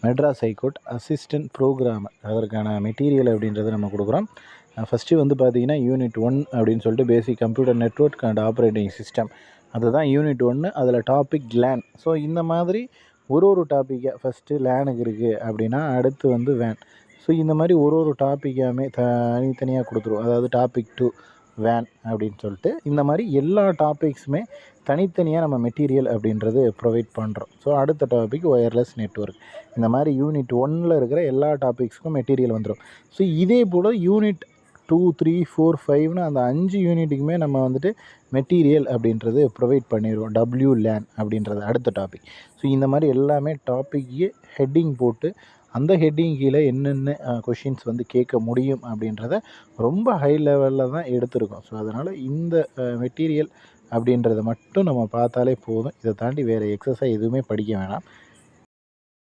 Madras high court assistant programmer அதற்கான material அப்படின்றத நம்ம கொடுக்குறோம். ஃபஸ்ட்டு வந்து பார்த்திங்கன்னா யூனிட் 1 அப்படின்னு சொல்லிட்டு basic computer network and operating system, அதுதான் யூனிட் 1. அதில் டாபிக் லேன். ஸோ இந்த மாதிரி ஒரு டாப்பிக்கை ஃபஸ்ட்டு லேனுக்கு இருக்குது அப்படின்னா அடுத்து வந்து வேன். ஸோ இந்த மாதிரி ஒரு டாப்பிக்காமே தனித்தனியாக கொடுத்துருவோம். அதாவது டாபிக் 2 வேன் அப்படின்னு சொல்லிட்டு இந்த மாதிரி எல்லா டாபிக்ஸுமே தனித்தனியாக நம்ம மெட்டீரியல் அப்படின்றது ப்ரொவைட் பண்ணுறோம். ஸோ அடுத்த டாபிக் ஒயர்லெஸ் நெட்வொர்க். இந்த மாதிரி யூனிட் 1ல் இருக்கிற எல்லா டாபிக்ஸுக்கும் மெட்டீரியல் வந்துடும். ஸோ இதே போல் யூனிட் 2, 3, 4, 5ன்னு அந்த 5 யூனிட்டுக்குமே நம்ம வந்துட்டு மெட்டீரியல் அப்படின்றது ப்ரொவைட் பண்ணிடுவோம். WLAN அப்படின்றது அடுத்த டாபிக். ஸோ இந்த மாதிரி எல்லாமே டாப்பிக்கே ஹெட்டிங் போட்டு அந்த ஹெட்டிங் கீழே என்னென்ன கொஷின்ஸ் வந்து கேட்க முடியும் அப்படின்றத ரொம்ப ஹை லெவலில் தான் எடுத்திருக்கோம். ஸோ அதனால் இந்த மெட்டீரியல் அப்படின்றத மட்டும் நம்ம பார்த்தாலே போதும். இதை தாண்டி வேறு எக்ஸஸாக எதுவுமே படிக்க வேணாம்.